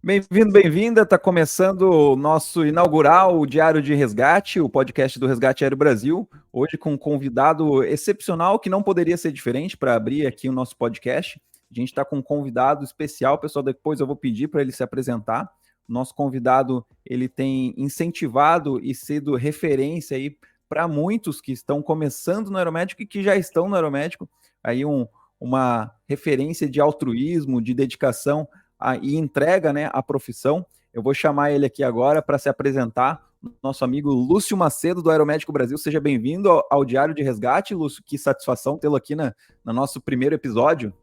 Bem-vindo, bem-vinda. Está começando o nosso inaugural Diário de Resgate, o podcast do Resgate Aéreo Brasil. Hoje com um convidado excepcional que não poderia ser diferente para abrir aqui o nosso podcast. A gente está com um convidado especial, pessoal. Depois eu vou pedir para ele se apresentar. O nosso convidado ele tem incentivado e sido referência aí para muitos que estão começando no aeromédico e que já estão no aeromédico. Aí uma referência de altruísmo, de dedicação e entrega, né, a profissão. Eu vou chamar ele aqui agora para se apresentar, nosso amigo Lúcio Macedo, do Aeromédico Brasil. Seja bem-vindo ao Diário de Resgate, Lúcio. Que satisfação tê-lo aqui no nosso primeiro episódio.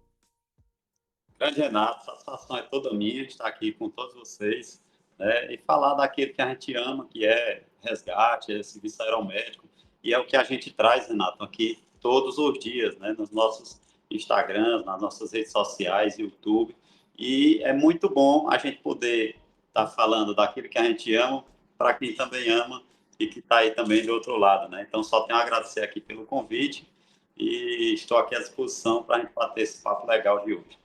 Grande Renato, a satisfação é toda minha estar aqui com todos vocês, né, e falar daquilo que a gente ama, que é resgate, é serviço aeromédico, e é o que a gente traz, Renato, aqui todos os dias, né, nos nossos Instagrams, nas nossas redes sociais, YouTube, e é muito bom a gente poder estar falando daquilo que a gente ama para quem também ama e que está aí também do outro lado, né? Então, só tenho a agradecer aqui pelo convite e estou aqui à disposição para a gente bater esse papo legal de hoje.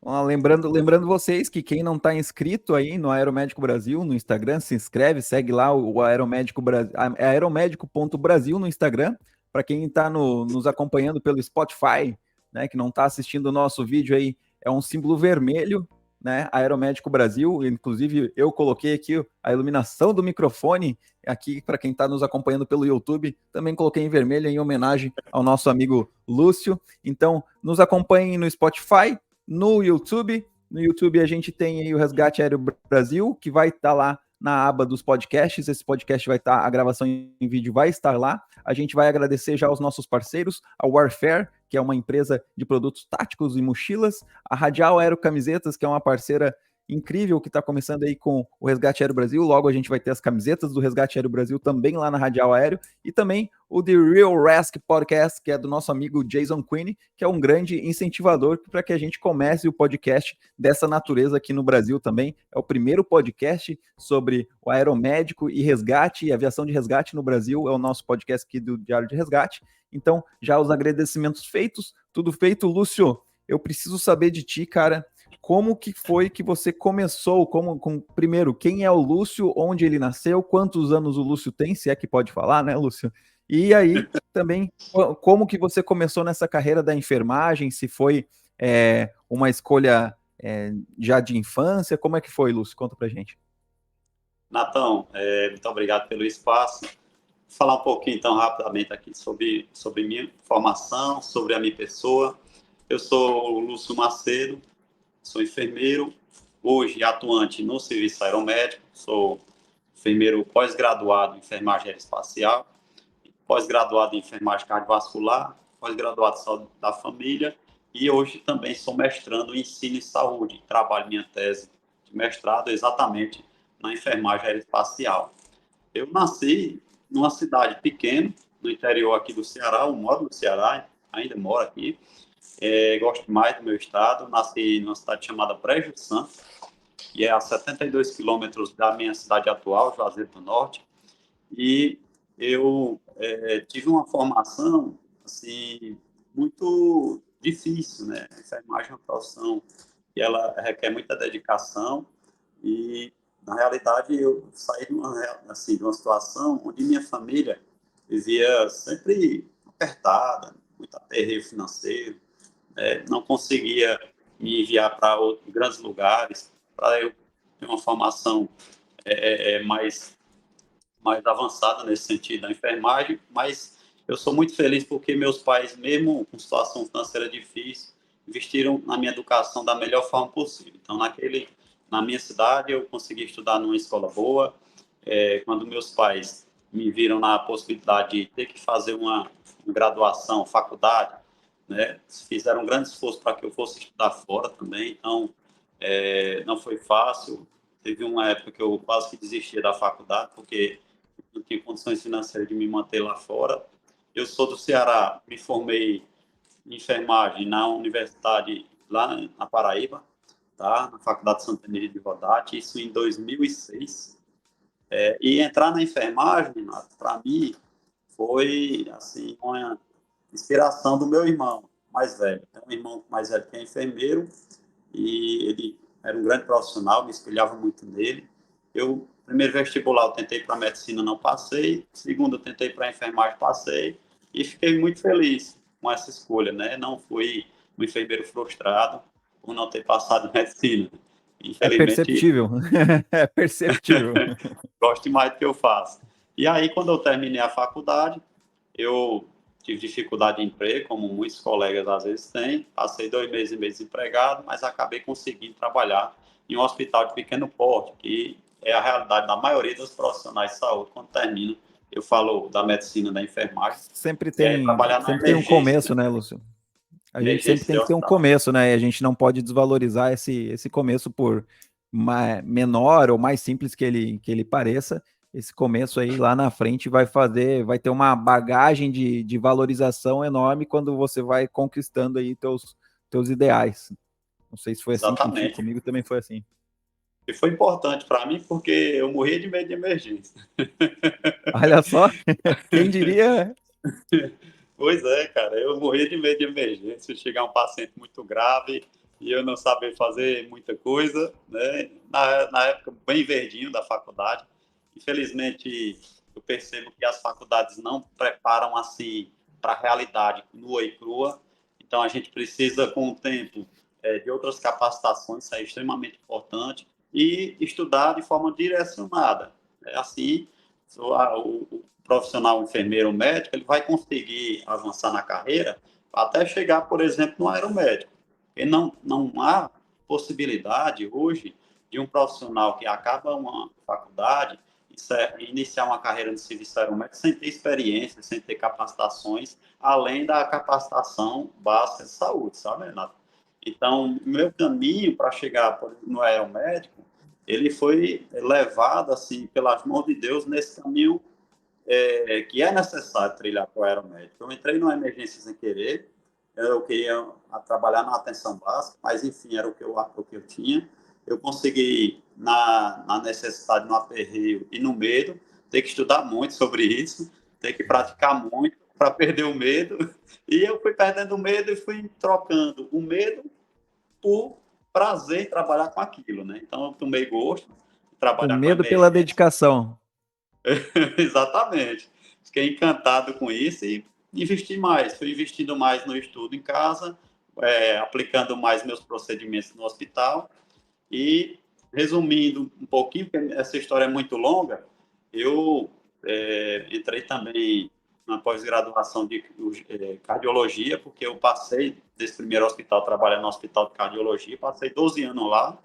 Lembrando vocês que quem não está inscrito aí no Aeromédico Brasil, no Instagram, se inscreve, segue lá o Aeromédico Brasil, aeromédico.brasil no Instagram. Para quem está nos acompanhando pelo Spotify, né, que não está assistindo o nosso vídeo aí, é um símbolo vermelho, né, Aeromédico Brasil. Inclusive, eu coloquei aqui a iluminação do microfone aqui para quem está nos acompanhando pelo YouTube. Também coloquei em vermelho em homenagem ao nosso amigo Lúcio. Então, nos acompanhem no Spotify, no YouTube. No YouTube a gente tem aí o Resgate Aéreo Brasil, que vai estar lá na aba dos podcasts. Esse podcast vai estar, a gravação em vídeo vai estar lá. A gente vai agradecer já aos nossos parceiros, a Warfare, que é uma empresa de produtos táticos e mochilas, a Radial Aero Camisetas, que é uma parceira incrível que está começando aí com o Resgate Aéreo Brasil. Logo a gente vai ter as camisetas do Resgate Aéreo Brasil também lá na Radial Aéreo, e também o The Real Rescue Podcast, que é do nosso amigo Jason Quinn, que é um grande incentivador para que a gente comece o podcast dessa natureza aqui no Brasil também. É o primeiro podcast sobre o aeromédico e resgate e aviação de resgate no Brasil. É o nosso podcast aqui do Diário de Resgate. Então, já os agradecimentos feitos, tudo feito. Lúcio, eu preciso saber de ti, cara, como que foi que você começou? Primeiro, quem é o Lúcio? Onde ele nasceu? Quantos anos o Lúcio tem? Se é que pode falar, né, Lúcio? E aí, também, como que você começou nessa carreira da enfermagem? Se foi uma escolha já de infância? Como é que foi, Lúcio? Conta pra gente. Natão, muito obrigado pelo espaço. Vou falar um pouquinho, então, rapidamente aqui sobre minha formação, sobre a minha pessoa. Eu sou o Lúcio Macedo, sou enfermeiro, hoje atuante no serviço aeromédico, sou enfermeiro pós-graduado em enfermagem aeroespacial, pós-graduado em enfermagem cardiovascular, pós-graduado em saúde da família, e hoje também sou mestrando em ensino e saúde. Trabalho minha tese de mestrado exatamente na enfermagem aeroespacial. Eu nasci numa cidade pequena, no interior aqui do Ceará, eu moro no Ceará, ainda moro aqui, gosto mais do meu estado. Nasci numa cidade chamada Brejo Santo, que é a 72 quilômetros da minha cidade atual, Juazeiro do Norte, e eu tive uma formação assim, muito difícil, né? A enfermagem é uma profissão que ela requer muita dedicação e, na realidade, eu saí de uma situação onde minha família vivia sempre apertada, muito aperreio financeiro, não conseguia me enviar para grandes lugares, para eu ter uma formação mais avançada nesse sentido da enfermagem, mas eu sou muito feliz porque meus pais, mesmo com situação financeira difícil, investiram na minha educação da melhor forma possível. Então, na minha cidade, eu consegui estudar numa escola boa. Quando meus pais me viram na possibilidade de ter que fazer uma graduação, faculdade, né, fizeram um grande esforço para que eu fosse estudar fora também. Então, não foi fácil. Teve uma época que eu quase que desistia da faculdade, porque não tinha condições financeiras de me manter lá fora. Eu sou do Ceará, me formei em enfermagem na universidade lá na Paraíba, tá? Na Faculdade Santa Maria de Rodate, isso em 2006. E entrar na enfermagem, para mim, foi assim uma inspiração do meu irmão mais velho. Tem um irmão mais velho que é enfermeiro, e ele era um grande profissional, me espelhava muito nele. Eu, primeiro vestibular, eu tentei para medicina, não passei. Segundo, eu tentei para enfermagem, passei. E fiquei muito feliz com essa escolha, né? Não fui um enfermeiro frustrado por não ter passado em medicina. É Infelizmente, perceptível. É perceptível. gosto mais do que eu faço. E aí, quando eu terminei a faculdade, eu tive dificuldade de emprego, como muitos colegas às vezes têm. Passei 2 meses desempregado, mas acabei conseguindo trabalhar em um hospital de pequeno porte, que é a realidade da maioria dos profissionais de saúde quando terminam. Eu falo da medicina, da enfermagem, e aí trabalhar na Sempre tem um começo, emergência, né, Lúcio? A gente sempre emergência tem de que ter um hospital. começo, né? E a gente não pode desvalorizar esse começo por menor ou mais simples que ele pareça. Esse começo aí lá na frente vai ter uma bagagem de valorização enorme quando você vai conquistando aí teus ideais. Não sei se foi assim contigo, Exatamente. comigo também foi assim. E foi importante para mim porque eu morria de medo de emergência. Olha só, quem diria? Pois é, cara, eu morria de medo de emergência, chegar um paciente muito grave e eu não saber fazer muita coisa, né? Na época, bem verdinho da faculdade. Infelizmente, eu percebo que as faculdades não preparam assim para a realidade nua e crua. Então, a gente precisa, com o tempo, de outras capacitações, isso é extremamente importante, e estudar de forma direcionada. É assim, o profissional, enfermeiro, médico, ele vai conseguir avançar na carreira até chegar, por exemplo, no aeromédico. E não há possibilidade hoje de um profissional que acaba uma faculdade e iniciar uma carreira no serviço aeromédico sem ter experiência, sem ter capacitações, além da capacitação básica de saúde, sabe, Renato? Então, meu caminho para chegar no aeromédico, ele foi levado, assim, pelas mãos de Deus nesse caminho que é necessário trilhar para o aeromédico. Eu entrei numa emergência sem querer, eu queria trabalhar na atenção básica, mas enfim, era o que eu tinha. Eu consegui, na necessidade, no aperreio e no medo, ter que estudar muito sobre isso, ter que praticar muito para perder o medo. E eu fui perdendo o medo e fui trocando o medo por prazer em trabalhar com aquilo, né? Então, eu tomei gosto de O trabalhar com medo pela emergência. dedicação. Exatamente. Fiquei encantado com isso e investi mais. Fui investindo mais no estudo em casa, aplicando mais meus procedimentos no hospital. E, resumindo um pouquinho, porque essa história é muito longa, eu entrei também na pós-graduação de cardiologia, porque eu passei desse primeiro hospital, trabalhando no hospital de cardiologia, passei 12 anos lá,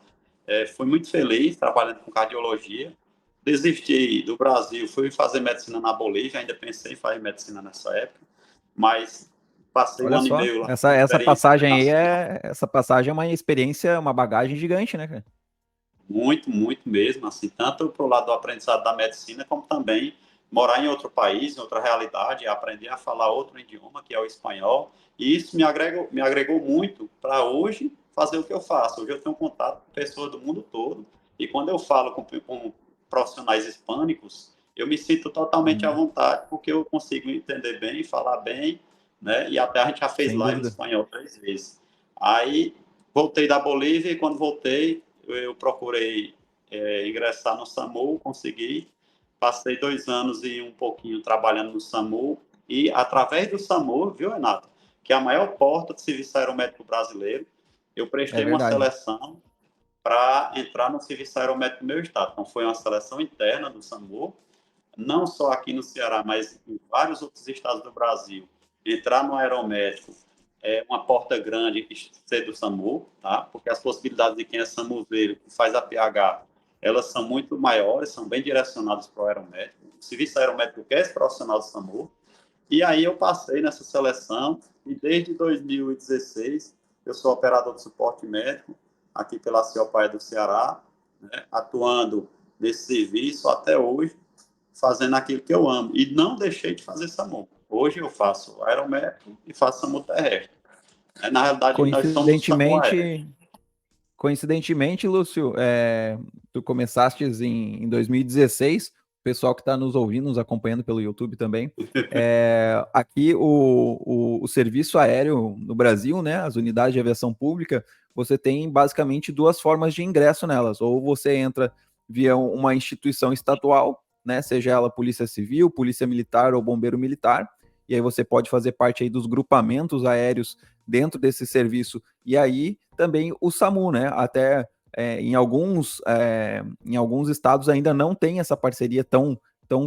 fui muito feliz trabalhando com cardiologia. Desisti do Brasil, fui fazer medicina na Bolívia, ainda pensei em fazer medicina nessa época, mas passei um Olha ano e só, meio lá com essa experiência passagem aí internacional. essa passagem é uma experiência, uma bagagem gigante, né, cara? Muito, muito mesmo, assim, tanto para o lado do aprendizado da medicina, como também morar em outro país, em outra realidade, aprender a falar outro idioma, que é o espanhol, e isso me agregou muito para hoje fazer o que eu faço. Hoje eu tenho contato com pessoas do mundo todo, e quando eu falo com profissionais hispânicos, eu me sinto totalmente à vontade, porque eu consigo entender bem, falar bem, né? E até a gente já fez Sem live em dúvida. espanhol 3 vezes. Aí voltei da Bolívia e quando voltei, eu procurei ingressar no SAMU, consegui. Passei 2 anos e um pouquinho trabalhando no SAMU. E através do SAMU, viu, Renato? Que é a maior porta de serviço aeromédico brasileiro, eu É prestei uma verdade. seleção para entrar no serviço aeromédico do meu estado. Então, foi uma seleção interna do SAMU, não só aqui no Ceará, mas em vários outros estados do Brasil. Entrar no aeromédico é uma porta grande ser do SAMU, tá? Porque as possibilidades de quem é SAMUzeiro, que faz a PH, elas são muito maiores, são bem direcionadas para o aeromédico. O serviço aeromédico quer esse profissional do SAMU. E aí eu passei nessa seleção e desde 2016 eu sou operador de suporte médico aqui pela Ciopaia do Ceará, né? Atuando nesse serviço até hoje, fazendo aquilo que eu amo. E não deixei de fazer SAMU. Hoje eu faço aeromédico e faço SAMU terrestre. Na realidade, nós somos o SAMU aéreo. Coincidentemente, coincidentemente, Lúcio, tu começaste em 2016, pessoal que está nos ouvindo, nos acompanhando pelo YouTube também, aqui o serviço aéreo no Brasil, né, as unidades de aviação pública, você tem basicamente duas formas de ingresso nelas, ou você entra via uma instituição estadual, né, seja ela Polícia Civil, Polícia Militar ou Bombeiro Militar, e aí você pode fazer parte aí dos grupamentos aéreos dentro desse serviço, e aí também o SAMU, né, até em alguns estados ainda não tem essa parceria tão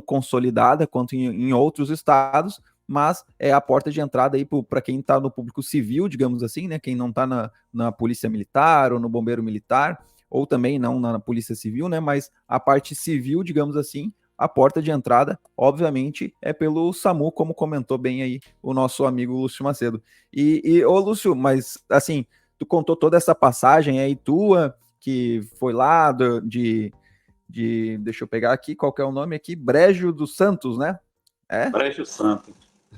consolidada quanto em outros estados, mas é a porta de entrada aí para quem está no público civil, digamos assim, né? Quem não está na Polícia Militar ou no Bombeiro Militar, ou também não na Polícia Civil, né? Mas a parte civil, digamos assim, a porta de entrada, obviamente, é pelo SAMU, como comentou bem aí o nosso amigo Lúcio Macedo. Ô Lúcio, mas assim, tu contou toda essa passagem aí tua, que foi lá deixa eu pegar aqui, qual que é o nome aqui? Brejo dos Santos, né? Brejo Santo.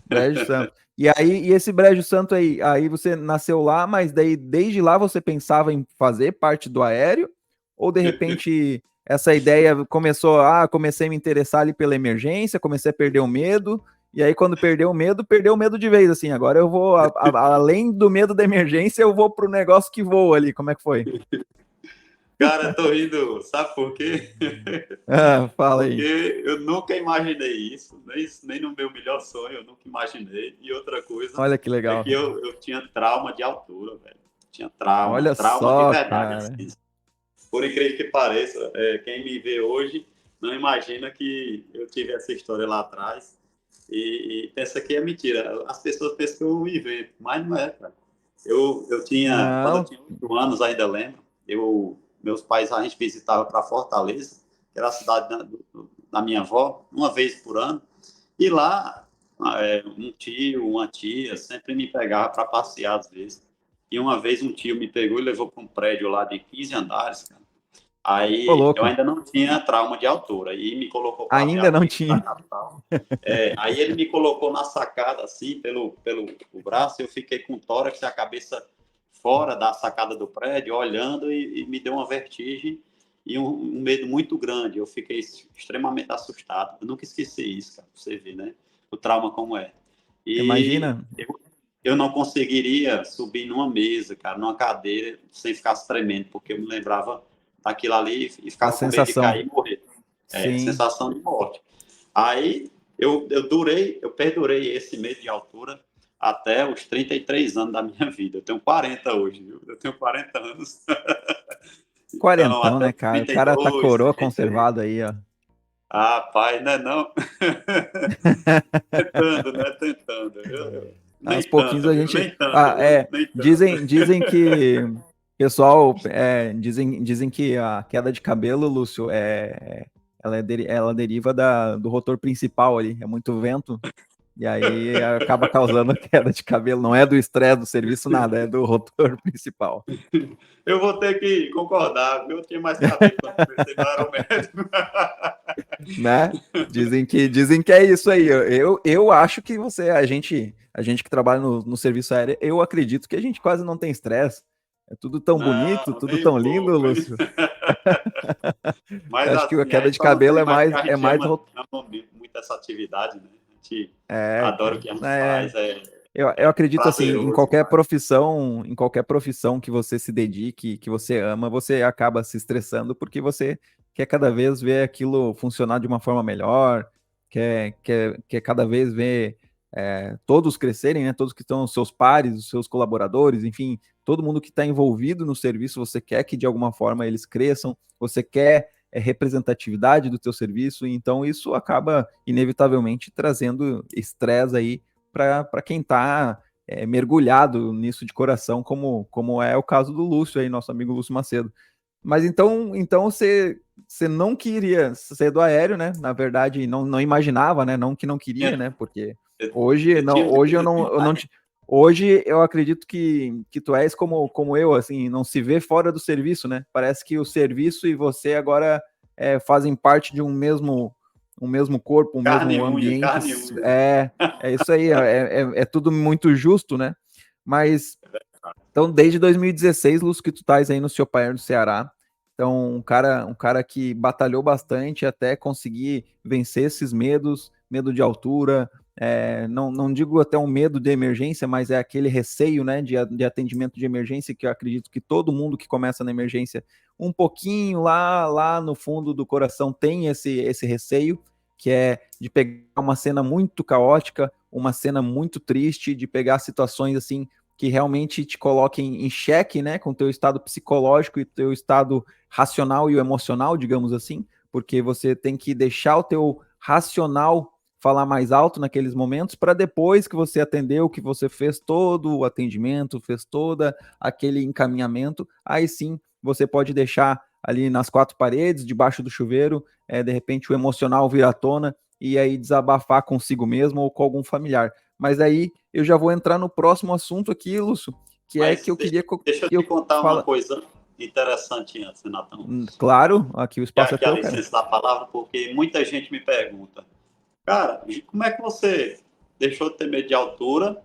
Brejo Santo. E esse Brejo Santo aí você nasceu lá, mas daí desde lá você pensava em fazer parte do aéreo? Ou de repente essa ideia comecei a me interessar ali pela emergência, comecei a perder o medo, e aí quando perdeu o medo de vez, assim, agora eu vou, além do medo da emergência, eu vou pro negócio que voa ali, como é que foi? Cara, tô rindo, sabe por quê? Fala aí. Porque eu nunca imaginei isso, nem no meu melhor sonho, eu nunca imaginei. E outra coisa Olha que é legal. que eu tinha trauma de altura, velho. Tinha trauma, Olha trauma de só, verdade, cara. assim. Por incrível que pareça, quem me vê hoje não imagina que eu tive essa história lá atrás e pensa que é mentira. As pessoas pensam que eu me invento, mas não é, cara. Quando eu Não, tinha 8 anos, ainda lembro, meus pais, a gente visitava para Fortaleza, que era a cidade da minha avó, uma vez por ano, e lá um tio, uma tia sempre me pegava para passear às vezes. E uma vez um tio me pegou e levou para um prédio lá de 15 andares, cara. ô Aí eu louco. ainda não tinha trauma de altura e me colocou para ver a Ainda não vista da tinha. capital. Aí ele me colocou na sacada assim pelo o braço, eu fiquei com o tórax e a cabeça fora da sacada do prédio, olhando e me deu uma vertigem e um medo muito grande. Eu fiquei extremamente assustado. Eu nunca esqueci isso, cara, pra você ver, né? O trauma como é. E Imagina eu não conseguiria subir numa mesa, cara, numa cadeira, sem ficar tremendo, porque eu me lembrava daquilo ali e a ficava com medo de sensação. cair e morrer. Sim. Sensação de morte. Aí eu perdurei esse medo de altura até os 33 anos da minha vida. Eu tenho 40 hoje, viu? Eu tenho 40 anos. Então, Quarentão, até né, os cara? O cara tá 32, coroa 33. conservado aí, ó. Ah, pai, não é não? Tentando, né? Tentando. Aos Nem pouquinhos tanto, a viu? gente. Nem tanto, viu? Nem tanto. Dizem que. Pessoal, dizem que a queda de cabelo, Lúcio, ela deriva do rotor principal ali. É muito vento. E aí acaba causando a queda de cabelo. Não é do estresse do serviço, nada, é do rotor principal. Eu vou ter que concordar, viu? Eu tinha mais cabelo quando comecei no aeromédico. Né? Dizem que é isso aí. Eu acho que a gente que trabalha no serviço aéreo, eu acredito que a gente quase não tem estresse. É tudo tão bonito, Não, tudo nem um tão lindo, pouco, hein? Lúcio. Mas Acho que a assim, a queda gente de só não cabelo tem mais porque a é gente mais ama muito essa atividade, né? A gente adora o é, que a gente é, faz, eu acredito assim, prazeroso demais. em qualquer profissão que você se dedique, que você ama, você acaba se estressando porque você quer cada vez ver aquilo funcionar de uma forma melhor, quer cada vez ver todos crescerem, né? Todos que estão os seus pares, os seus colaboradores, enfim, todo mundo que está envolvido no serviço, você quer que de alguma forma eles cresçam, você quer representatividade do teu serviço, então isso acaba inevitavelmente trazendo estresse aí para quem está mergulhado nisso de coração, como é o caso do Lúcio aí, nosso amigo Lúcio Macedo. Mas então você não queria ser do aéreo, né? Na verdade, não imaginava, né? Não que não queria, né? Porque hoje Eu tinha hoje medo eu não demais. hoje eu acredito que tu és como eu, assim, não se vê fora do serviço, né? Parece que o serviço e você agora fazem parte de um mesmo corpo, um Carne e mesmo unha, ambiente. carne e unha. É isso aí, é tudo muito justo, né? Mas então, desde 2016, Lúcio, que tu estás aí no seu Paier do Ceará, Então, um cara que batalhou bastante até conseguir vencer esses medos, medo de altura, não digo até um medo de emergência, mas é aquele receio, né, de atendimento de emergência, que eu acredito que todo mundo que começa na emergência, um pouquinho lá no fundo do coração tem esse receio, que é de pegar uma cena muito caótica, uma cena muito triste, de pegar situações assim que realmente te coloquem em xeque, né, com o teu estado psicológico e teu estado racional e o emocional, digamos assim, porque você tem que deixar o teu racional falar mais alto naqueles momentos para depois que você atendeu, que você fez todo o atendimento, fez toda aquele encaminhamento, aí sim você pode deixar ali nas quatro paredes, debaixo do chuveiro, de repente o emocional vir à tona e aí desabafar consigo mesmo ou com algum familiar. Mas aí eu já vou entrar no próximo assunto aqui, Lúcio, que é que Mas eu queria que deixa eu te eu contar uma fala. coisa interessante antes, Renatão. Claro, aqui o espaço é Que a teu, cara. licença da palavra, porque muita gente me pergunta, cara, como é que você deixou de ter medo de altura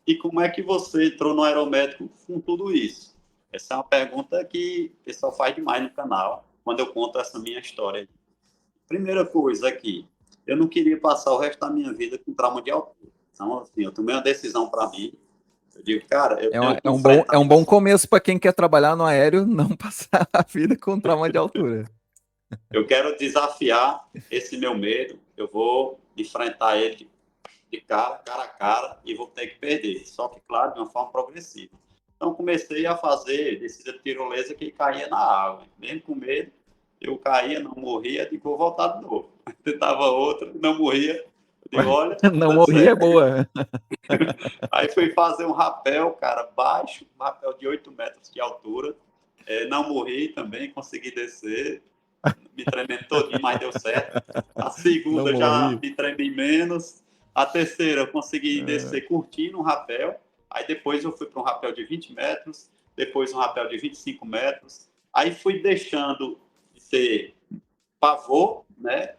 e como é que você entrou no aeromédico com tudo isso? Essa é uma pergunta que o pessoal faz demais no canal, quando eu conto essa minha história. Primeira coisa aqui, eu não queria passar o resto da minha vida com trauma de altura. Então, assim, eu tomei uma decisão para mim. Eu digo, cara, eu É, tenho que é enfrentar um bom isso. começo para quem quer trabalhar no aéreo, não passar a vida com trauma de altura. Eu quero desafiar esse meu medo. Eu vou enfrentar ele de cara a cara, e vou ter que perder. Só que, claro, de uma forma progressiva. Então, comecei a fazer descida de tirolesa que caía na água. Mesmo com medo, eu caía, não morria, digo, vou voltar de novo. Tentava outra, não morria. Eu digo, olha, tá Não dando morri é certo. boa. Aí fui fazer um rapel, cara, baixo, um rapel de 8 metros de altura. Não morri também, consegui descer, me tremendo todinho, mas deu certo. A Não segunda já morri. me tremi menos. A terceira eu consegui descer curtindo um rapel. Aí depois eu fui para um rapel de 20 metros, depois um rapel de 25 metros. Aí fui deixando de ser pavor, né,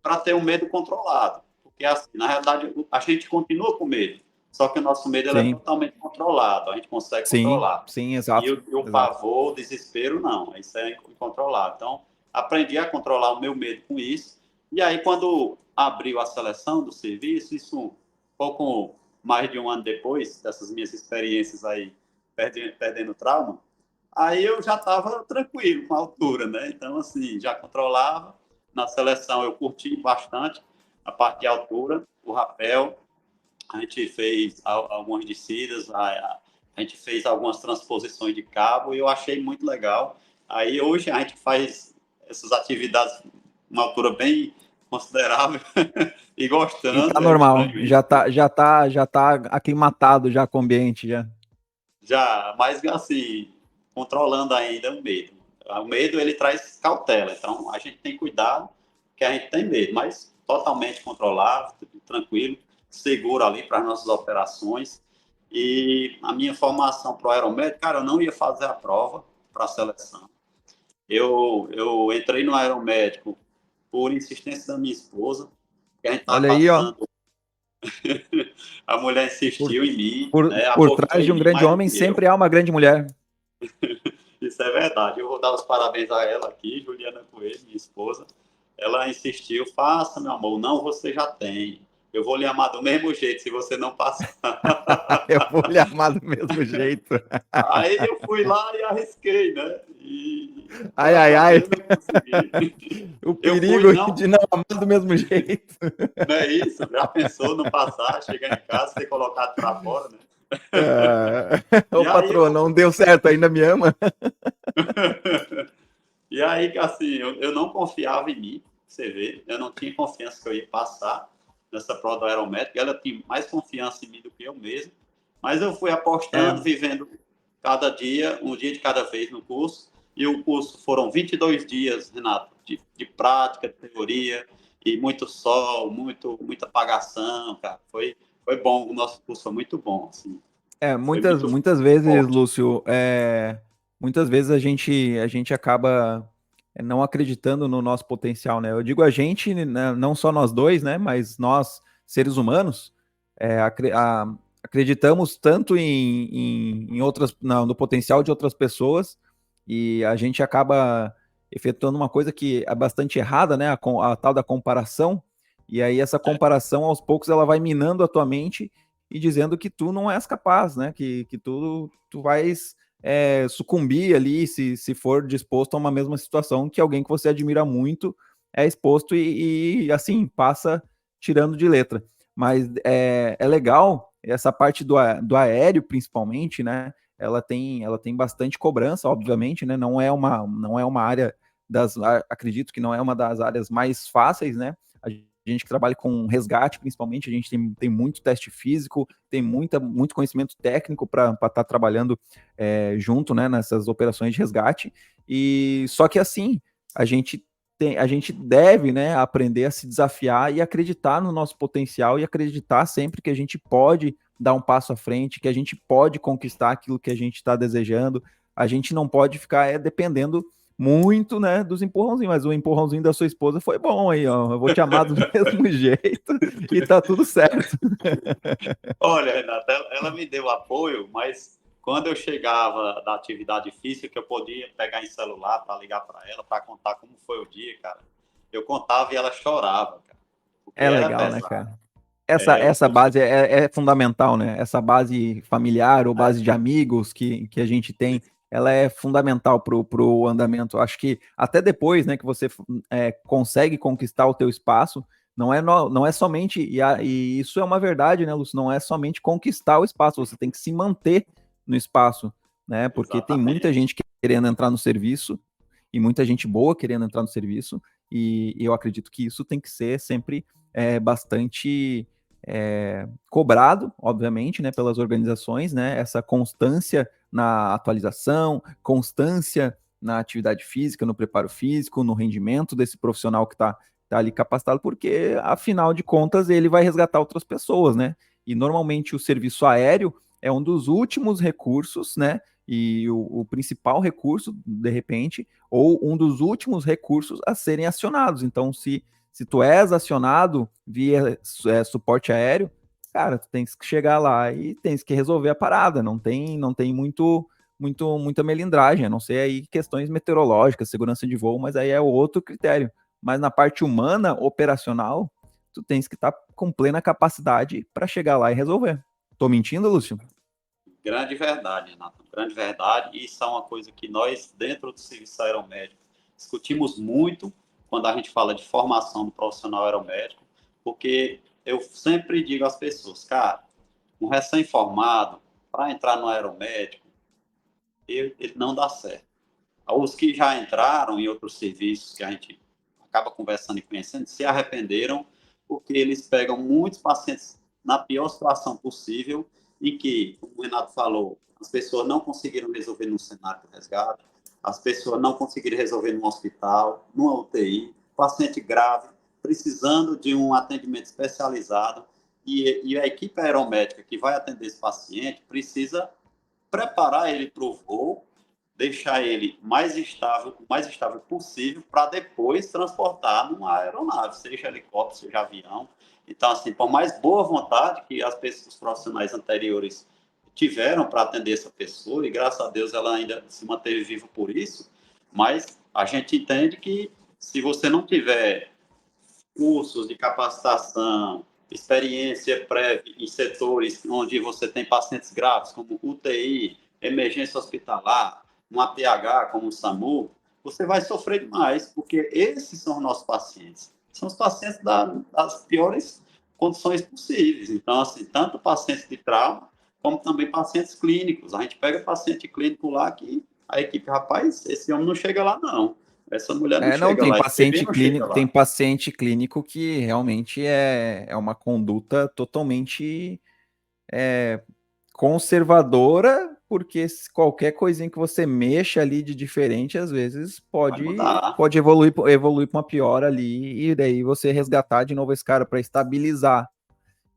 para ter um medo controlado. Porque, assim, na realidade, a gente continua com medo, só que o nosso medo ele é Sim, totalmente controlado, a gente consegue sim, controlar. sim, E exato, o exato. pavor, o desespero, não, isso é incontrolável. Então, aprendi a controlar o meu medo com isso. E aí, quando abriu a seleção do serviço, isso um pouco mais de um ano depois dessas minhas experiências aí, perdendo trauma, aí eu já estava tranquilo com a altura, né? Então, assim, já controlava. Na seleção eu curti bastante a parte de altura, o rapel. A gente fez algumas descidas, a gente fez algumas transposições de cabo e eu achei muito legal. Aí hoje a gente faz essas atividades uma altura bem considerável e E tá gostando, é normal, estranho isso, né? já tá aclimatado já com o ambiente já. Já, mas assim, controlando ainda o medo. O medo ele traz cautela, então a gente tem cuidado que a gente tem medo, mas totalmente controlado, tranquilo, seguro ali para as nossas operações. E a minha formação para o aeromédico, cara, eu não ia fazer a prova para a seleção. Eu entrei no aeromédico por insistência da minha esposa, que a gente estava Olha aí, ó, passando, a mulher por, insistiu em mim, por, né, por apostou trás de em um mim grande mais do homem que eu. sempre há uma grande mulher. Isso é verdade. Eu vou dar os parabéns a ela aqui, Juliana Coelho, minha esposa. Ela insistiu, faça, meu amor. Não, você já tem. Eu vou lhe amar do mesmo jeito se você não passar. Eu vou lhe amar do mesmo jeito. Aí eu fui lá e arrisquei, né? E Ai, graças ai, a ai. Deus eu consegui. O Eu fui, perigo não, de não amar do mesmo jeito. não é isso. Já pensou não passar, chegar em casa, ser colocado para fora, né? Ô, E aí patroa, eu. não deu certo, ainda me ama? E aí, assim, eu não confiava em mim, você vê, eu não tinha confiança que eu ia passar nessa prova do aerométrico, ela tinha mais confiança em mim do que eu mesmo, mas eu fui É, apostando, vivendo cada dia, um dia de cada vez no curso, e o curso foram 22 dias, Renato, de prática, de teoria, e muito sol, muita apagação, cara, foi bom, o nosso curso foi muito bom, assim, foi muito muitas vezes, forte. Lúcio, muitas vezes a gente acaba não acreditando no nosso potencial, né? Eu digo a gente, né, não só nós dois, né? Mas nós, seres humanos, acreditamos tanto em outras, no potencial de outras pessoas e a gente acaba efetuando uma coisa que é bastante errada, né? A tal da comparação. E aí essa comparação, aos poucos, ela vai minando a tua mente e dizendo que tu não és capaz, né? Que tu vais sucumbir ali se for disposto a uma mesma situação que alguém que você admira muito é exposto e assim, passa tirando de letra. Mas é legal essa parte do aéreo, principalmente, né? Ela tem bastante cobrança, obviamente, né? Não é uma área acredito que não é uma das áreas mais fáceis, né? A gente que trabalha com resgate, principalmente, a gente tem muito teste físico, tem muito conhecimento técnico para estar trabalhando junto, né, nessas operações de resgate. E só que assim, a gente deve, né, aprender a se desafiar e acreditar no nosso potencial e acreditar sempre que a gente pode dar um passo à frente, que a gente pode conquistar aquilo que a gente está desejando. A gente não pode ficar dependendo muito, né, dos empurrãozinhos, mas o empurrãozinho da sua esposa foi bom aí, ó. Eu vou te amar do mesmo jeito e tá tudo certo. Olha, Renata, ela me deu apoio, mas quando eu chegava da atividade física, que eu podia pegar em celular para ligar para ela, para contar como foi o dia, cara, eu contava e ela chorava, cara, porque É era legal, né, pesado. cara? Essa base é fundamental, né? Essa base familiar ou base de amigos que a gente tem, ela é fundamental pro andamento. Acho que até depois, né, que você consegue conquistar o teu espaço, não é somente, e isso é uma verdade, né, Lúcio? Não é somente conquistar o espaço, você tem que se manter no espaço, né? Porque tem muita Exatamente. gente querendo entrar no serviço e muita gente boa querendo entrar no serviço, e eu acredito que isso tem que ser sempre bastante cobrado, obviamente, né, pelas organizações, né, essa constância na atualização, constância na atividade física, no preparo físico, no rendimento desse profissional que está ali capacitado, porque, afinal de contas, ele vai resgatar outras pessoas, né? E normalmente o serviço aéreo é um dos últimos recursos, né? E o principal recurso, de repente, ou um dos últimos recursos a serem acionados. Então, se tu és acionado via suporte aéreo, cara, tu tens que chegar lá e tens que resolver a parada. Não tem muita melindragem, a não ser aí questões meteorológicas, segurança de voo, mas aí é outro critério. Mas na parte humana, operacional, tu tens que estar com plena capacidade para chegar lá e resolver. Tô mentindo, Lúcio? Grande verdade, Renato, grande verdade. E isso é uma coisa que nós, dentro do serviço aeromédico, discutimos muito quando a gente fala de formação do profissional aeromédico, porque eu sempre digo às pessoas, cara, um recém-formado, para entrar no aeromédico, ele não dá certo. Os que já entraram em outros serviços que a gente acaba conversando e conhecendo, se arrependeram, porque eles pegam muitos pacientes na pior situação possível, em que, como o Renato falou, as pessoas não conseguiram resolver no cenário do resgate, as pessoas não conseguiram resolver no hospital, numa UTI, paciente grave, precisando de um atendimento especializado, e a equipe aeromédica que vai atender esse paciente precisa preparar ele para o voo, deixar ele o mais estável possível, para depois transportar numa aeronave, seja helicóptero, seja avião. Então, assim, por mais boa vontade que os profissionais anteriores tiveram para atender essa pessoa, e graças a Deus ela ainda se manteve viva por isso, mas a gente entende que se você não tiver cursos de capacitação, experiência prévia em setores onde você tem pacientes graves, como UTI, emergência hospitalar, um APH, como o SAMU, você vai sofrer demais, porque esses são os nossos pacientes. São os pacientes das piores condições possíveis. Então, assim, tanto pacientes de trauma, como também pacientes clínicos. A gente pega paciente clínico lá que a equipe, rapaz, esse homem não chega lá, não. Essa mulher não Não, chega tem lá, esse bebê paciente não chega clínico, tem lá. paciente clínico que realmente é uma conduta totalmente conservadora, porque qualquer coisinha que você mexa ali de diferente, às vezes Vai pode, mudar. pode evoluir para uma pior ali, e daí você resgatar de novo esse cara para estabilizar,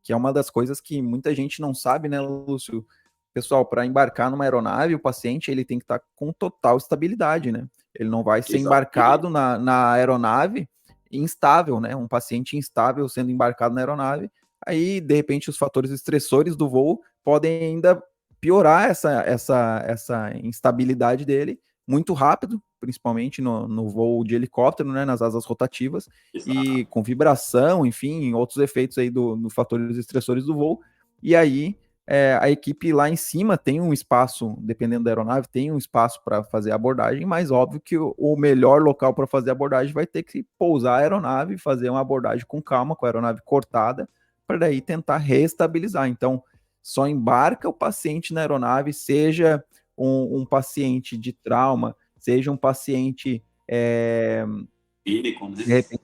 que é uma das coisas que muita gente não sabe, né, Lúcio? Pessoal, para embarcar numa aeronave, o paciente ele tem que estar com total estabilidade, né? Ele não vai ser Exatamente. embarcado na aeronave instável, né? Um paciente instável sendo embarcado na aeronave, aí, de repente, os fatores estressores do voo podem ainda piorar essa instabilidade dele, muito rápido, principalmente no voo de helicóptero, né, nas asas rotativas, e com vibração, enfim, outros efeitos aí do fatores estressores do voo. E aí a equipe lá em cima tem um espaço, dependendo da aeronave, tem um espaço para fazer a abordagem, mas óbvio que o melhor local para fazer a abordagem vai ter que pousar a aeronave, fazer uma abordagem com calma, com a aeronave cortada, para daí tentar reestabilizar. Então, só embarca o paciente na aeronave, seja um paciente de trauma, seja um paciente clínico, né? de repente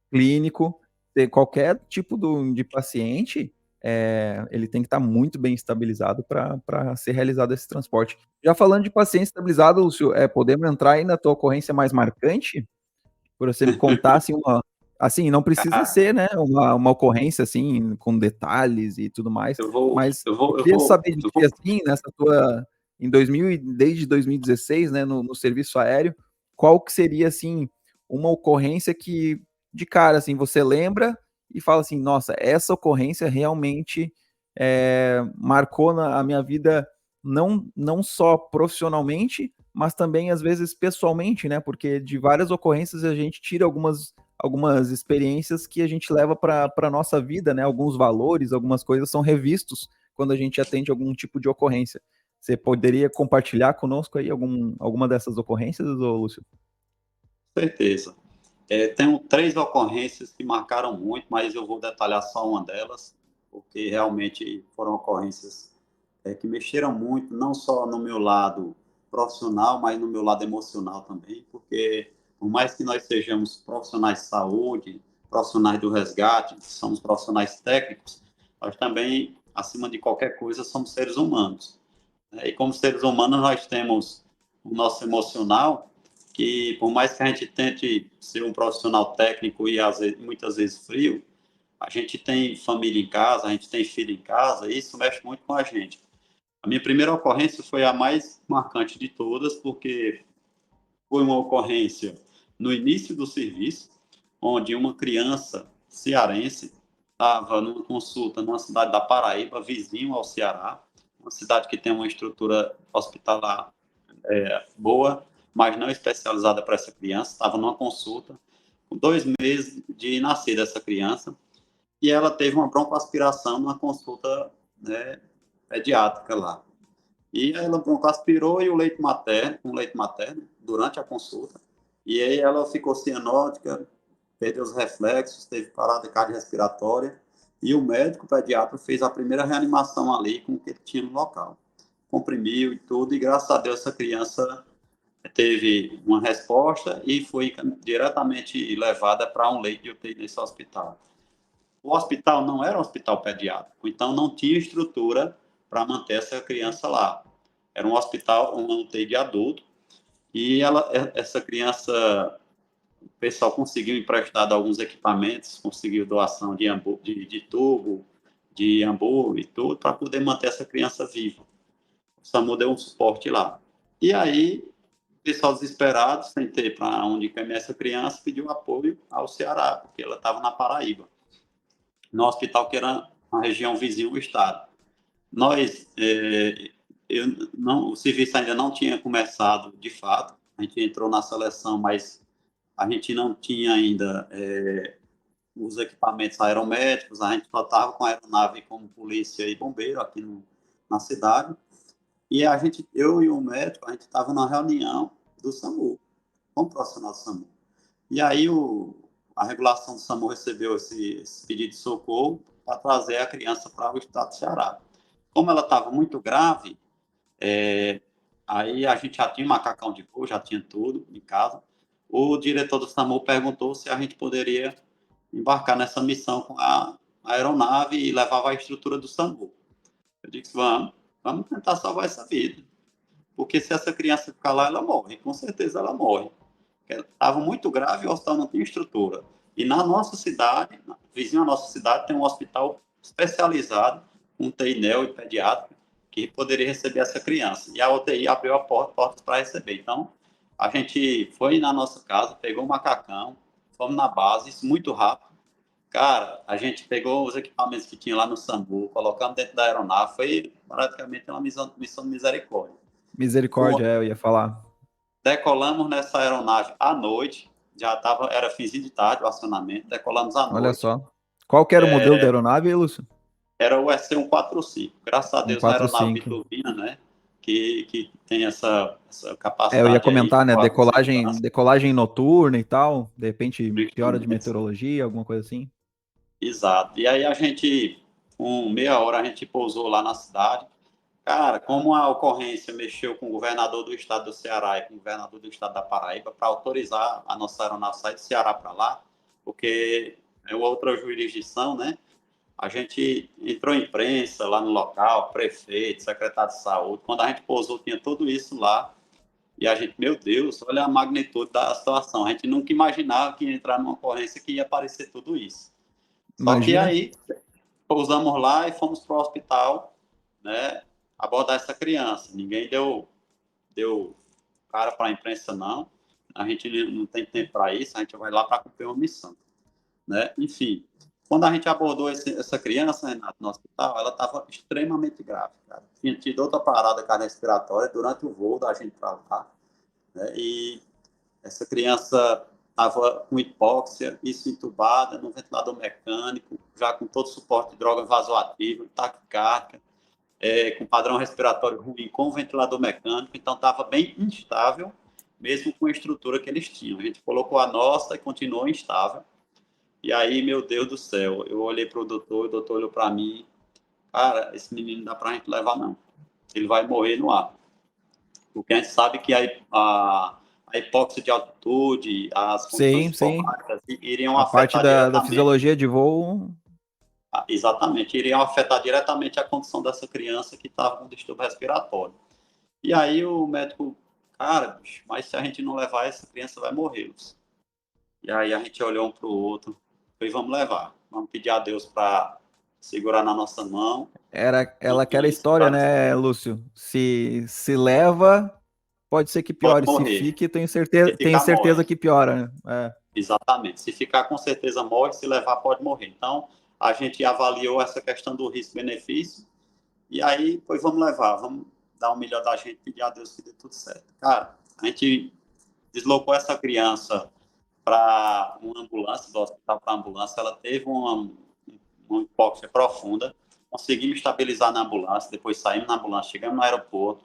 clínico, qualquer tipo de paciente, ele tem que estar muito bem estabilizado para ser realizado esse transporte. Já falando de paciente estabilizado, Lúcio, podemos entrar aí na tua ocorrência mais marcante? Por você me contar assim, não precisa ser, né, uma ocorrência assim com detalhes e tudo mais, Eu vou, mas eu eu vou, eu queria vou, saber de eu ti vou. assim, desde 2016, né, no serviço aéreo, qual que seria assim uma ocorrência que de cara assim você lembra e fala assim, nossa, essa ocorrência realmente marcou a minha vida não só profissionalmente, mas também às vezes pessoalmente, né? Porque de várias ocorrências a gente tira algumas experiências que a gente leva para a nossa vida, né? Alguns valores, algumas coisas são revistos quando a gente atende algum tipo de ocorrência. Você poderia compartilhar conosco aí alguma dessas ocorrências, Lúcio? Certeza. Tenho 3 ocorrências que marcaram muito, mas eu vou detalhar só uma delas, porque realmente foram ocorrências que mexeram muito, não só no meu lado profissional, mas no meu lado emocional também, porque por mais que nós sejamos profissionais de saúde, profissionais do resgate, somos profissionais técnicos, nós também, acima de qualquer coisa, somos seres humanos. E como seres humanos, nós temos o nosso emocional, que por mais que a gente tente ser um profissional técnico e muitas vezes frio, a gente tem família em casa, a gente tem filho em casa, e isso mexe muito com a gente. A minha primeira ocorrência foi a mais marcante de todas, porque foi uma ocorrência no início do serviço, onde uma criança cearense estava numa consulta numa cidade da Paraíba, vizinho ao Ceará, uma cidade que tem uma estrutura hospitalar boa, mas não especializada para essa criança. Estava numa consulta, com 2 meses de nascer dessa criança, e ela teve uma broncoaspiração numa consulta, né, pediátrica lá. E ela broncoaspirou e um leite materno, durante a consulta. E aí ela ficou cianótica, perdeu os reflexos, teve parada cardiorrespiratória. E o médico pediatra fez a primeira reanimação ali com o que ele tinha no local. Comprimiu e tudo, e graças a Deus essa criança teve uma resposta e foi diretamente levada para um leito de UTI nesse hospital. O hospital não era um hospital pediátrico, então não tinha estrutura para manter essa criança lá. Era um hospital, uma UTI de adulto, e essa criança, o pessoal conseguiu emprestar alguns equipamentos, conseguiu doação de tubo, de ambu e tudo, para poder manter essa criança viva. O SAMU deu um suporte lá. E aí, o pessoal desesperado, sem ter para onde encaminhar essa criança, pediu apoio ao Ceará, porque ela estava na Paraíba, no hospital que era uma região vizinha do estado. Nós, o serviço ainda não tinha começado de fato, a gente entrou na seleção, mas a gente não tinha ainda os equipamentos aeromédicos, a gente só estava com a aeronave como polícia e bombeiro aqui na cidade, e eu e o médico, a gente estava na reunião do SAMU, com o profissional do SAMU. E aí a regulação do SAMU recebeu esse pedido de socorro para trazer a criança para o estado do Ceará. Como ela estava muito grave, aí a gente já tinha macacão de voo, já tinha tudo em casa. O diretor do SAMU perguntou se a gente poderia embarcar nessa missão com a aeronave e levava a estrutura do SAMU. Eu disse, vamos tentar salvar essa vida. Porque se essa criança ficar lá, ela morre. Com certeza ela morre. Estava muito grave e o hospital não tinha estrutura. E na nossa cidade, vizinho à nossa cidade, tem um hospital especializado, um UTI neo e pediátrico, que poderia receber essa criança. E a UTI abriu a porta para receber. Então, a gente foi na nossa casa, pegou o macacão, fomos na base, isso muito rápido. Cara, a gente pegou os equipamentos que tinha lá no SAMU, colocamos dentro da aeronave, foi praticamente uma missão de misericórdia. Misericórdia, eu ia falar. decolamos nessa aeronave à noite, era finzinho de tarde o acionamento, decolamos à Olha noite. só. Qual que era o modelo da aeronave, Lúcio? Era o EC-145. Graças a Deus, uma aeronave 145. turbina, né? Que tem essa Eu ia capacidade aí, comentar, né? com segurança. Decolagem noturna e tal. De repente, piora de meteorologia, alguma coisa assim. Exato. E aí com meia hora, a gente pousou lá na cidade. Cara, como a ocorrência mexeu com o governador do estado do Ceará e com o governador do estado da Paraíba para autorizar a nossa aeronave sair do Ceará para lá, porque é outra jurisdição, né? A gente entrou em imprensa lá no local, prefeito, secretário de saúde. Quando a gente pousou, tinha tudo isso lá. E a gente, meu Deus, olha a magnitude da situação. A gente nunca imaginava que ia entrar numa ocorrência que ia aparecer tudo isso. Só que Imagina. aí, pousamos lá e fomos para o hospital, né, abordar essa criança. Ninguém deu cara para a imprensa, não. A gente não tem tempo para isso, a gente vai lá para cumprir uma missão, né? Enfim, quando a gente abordou essa criança, Renato, no hospital, ela estava extremamente grave, cara. Tinha tido outra parada cardiorrespiratória durante o voo da gente para lá, né? E essa criança estava com hipóxia, isso entubada, no ventilador mecânico, já com todo o suporte de droga vasoativa, taquicárdia, com padrão respiratório ruim, com ventilador mecânico, então estava bem instável, mesmo com a estrutura que eles tinham. A gente colocou a nossa e continuou instável. E aí, meu Deus do céu, eu olhei para o doutor olhou para mim, cara, esse menino não dá para a gente levar, não. Ele vai morrer no ar. Porque a gente sabe que a hipóxia de altitude, as condições Sim, sim. climáticas iriam A parte afetar da diretamente, fisiologia de voo. exatamente, iriam afetar diretamente a condição dessa criança que estava com distúrbio respiratório. E aí o médico, cara, bicho, mas se a gente não levar, essa criança vai morrer. E aí a gente olhou um para o outro e vamos levar. Vamos pedir a Deus para segurar na nossa mão. Era ela aquela E história, né, Lúcio? Se leva, pode ser que pode piore. Se morrer. fique, Se tenho ficar, certeza morre. que piora, né? Exatamente. Se ficar, com certeza morre. Se levar, pode morrer. Então, a gente avaliou essa questão do risco-benefício. E aí, pois vamos levar. Vamos dar o melhor da gente, pedir a Deus que dê tudo certo. Cara, a gente deslocou essa criança para uma ambulância, do hospital para a ambulância. Ela teve uma hipóxia profunda. Conseguimos estabilizar na ambulância. Depois saímos na ambulância, chegamos no aeroporto.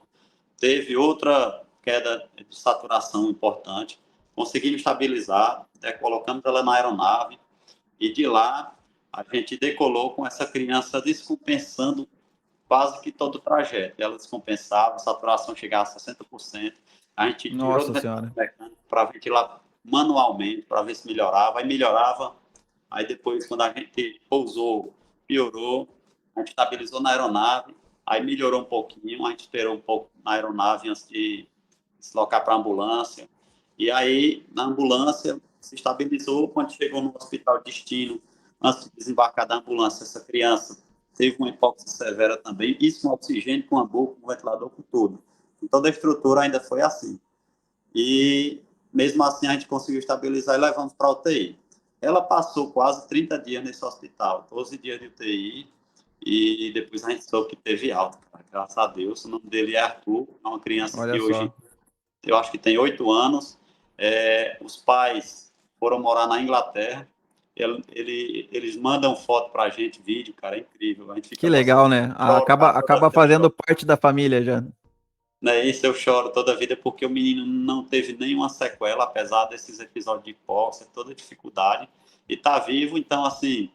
Teve outra queda de saturação importante. Conseguimos estabilizar, colocamos ela na aeronave e de lá a gente decolou com essa criança descompensando quase que todo o trajeto. Ela descompensava, a saturação chegava a 60%. A gente tirou do Nossa ventilador Senhora. mecânico para ventilar manualmente, para ver se melhorava. Aí melhorava. Aí depois, quando a gente pousou, piorou. A gente estabilizou na aeronave. Aí melhorou um pouquinho. A gente esperou um pouco na aeronave antes de deslocar para a ambulância. E aí, na ambulância, se estabilizou. Quando chegou no hospital de destino, antes de desembarcar da ambulância, essa criança teve uma hipóxia severa também, isso com oxigênio, com a boca, com o ventilador, com tudo. E toda a estrutura ainda foi assim. E mesmo assim a gente conseguiu estabilizar e levamos para a UTI. Ela passou quase 30 dias nesse hospital, 12 dias de UTI, e depois a gente soube que teve alta, cara, graças a Deus. O nome dele é Arthur, é uma criança Olha que hoje, só. eu acho que tem 8 anos. Os pais foram morar na Inglaterra. Eles mandam foto para a gente, vídeo, cara, é incrível. A gente fica Que legal, emocionado. né? Choro, cara, toda Acaba vida eu fazendo choro. parte da família já. Né? Isso eu choro toda a vida porque o menino não teve nenhuma sequela, apesar desses episódios de hipóxia, toda dificuldade, e está vivo. Então, assim,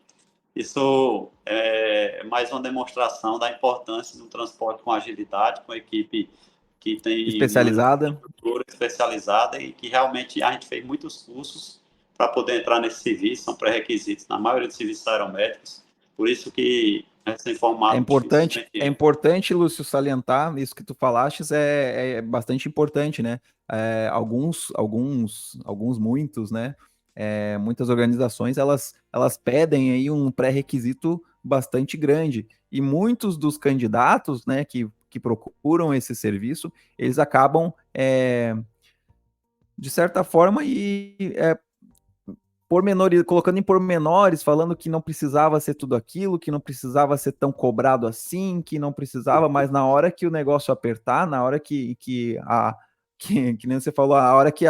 isso é mais uma demonstração da importância do transporte com agilidade, com equipe que tem uma Especializada. estrutura especializada e que realmente a gente fez muitos cursos para poder entrar nesse serviço, são pré-requisitos na maioria dos serviços aeromédicos, por isso que recém-formado É dificilmente... importante, Lúcio, salientar isso que tu falaste, é bastante importante, né? Muitos, né? Muitas organizações, elas pedem aí um pré-requisito bastante grande. E muitos dos candidatos, né, que procuram esse serviço, eles acabam, de certa forma, colocando em pormenores, falando que não precisava ser tudo aquilo, que não precisava ser tão cobrado assim, que não precisava, mas na hora que o negócio apertar, na hora que que nem você falou, a hora que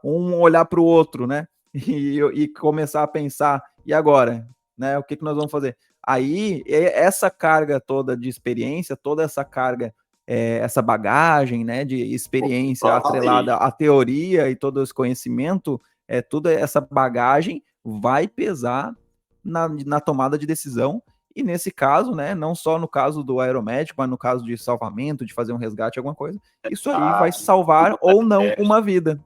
um olhar para o outro, né? E começar a pensar, e agora? Né? O que nós vamos fazer? Aí, essa carga toda de experiência, toda essa carga, essa bagagem, né, de experiência atrelada à teoria e todo esse conhecimento, toda essa bagagem vai pesar na tomada de decisão. E nesse caso, né, não só no caso do aeromédico, mas no caso de salvamento, de fazer um resgate, alguma coisa, isso aí vai salvar ou não uma vida.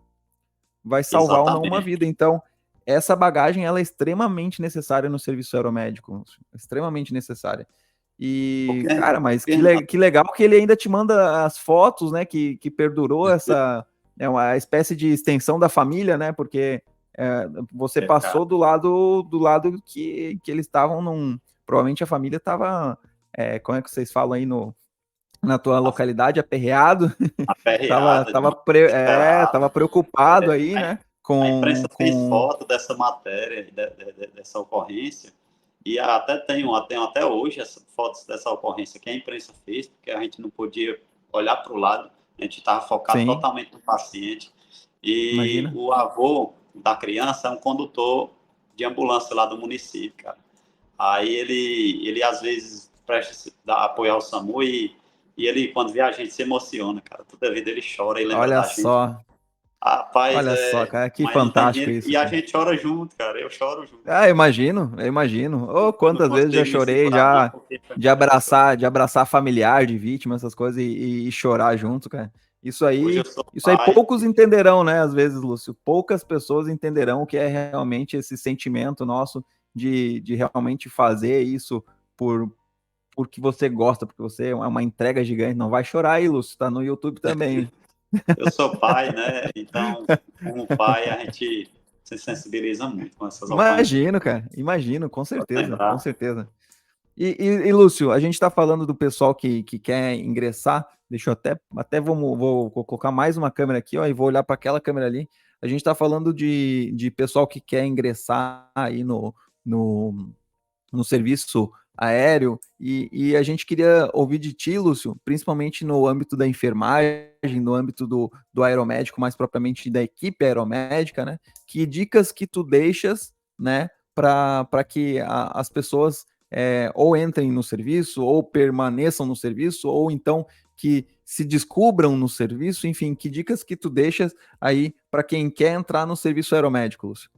Vai salvar ou não uma vida. Então, essa bagagem ela é extremamente necessária no serviço aeromédico, extremamente necessária. E, cara, mas que legal que ele ainda te manda as fotos, né, que perdurou essa, uma espécie de extensão da família, né, porque você passou do lado que eles estavam provavelmente a família estava, como é que vocês falam aí na tua localidade, aperreado. Tava preocupado aí, né? A imprensa fez foto dessa matéria, dessa ocorrência, e até tenho até hoje as fotos dessa ocorrência que a imprensa fez, porque a gente não podia olhar para o lado, a gente estava focado totalmente no paciente. E imagina. O avô da criança é um condutor de ambulância lá do município, cara. Aí ele às vezes presta apoio ao SAMU e ele, quando vê a gente, se emociona, cara. Toda vida ele chora e lembra da gente. Olha só. Rapaz, olha só, cara, que fantástico isso. E a gente chora junto, cara. Eu choro junto. Eu imagino. Oh, quantas vezes já chorei, de abraçar familiar de vítima, essas coisas, e chorar junto, cara. Isso aí poucos entenderão, né? Às vezes, Lúcio, poucas pessoas entenderão o que é realmente esse sentimento nosso de realmente fazer isso porque você gosta, porque você é uma entrega gigante. Não vai chorar aí, Lúcio, tá no YouTube também. Eu sou pai, né? Então, como pai, a gente se sensibiliza muito com essas Imagino, cara, com certeza. E Lúcio, a gente está falando do pessoal que quer ingressar. Deixa eu até vou colocar mais uma câmera aqui, ó, e vou olhar para aquela câmera ali. A gente está falando de pessoal que quer ingressar aí no serviço aéreo, e a gente queria ouvir de ti, Lúcio, principalmente no âmbito da enfermagem, no âmbito do aeromédico, mais propriamente da equipe aeromédica, né? Que dicas que tu deixas, né, para que as pessoas ou entrem no serviço, ou permaneçam no serviço, ou então que se descubram no serviço, enfim, que dicas que tu deixas aí para quem quer entrar no serviço aeromédico, Lúcio?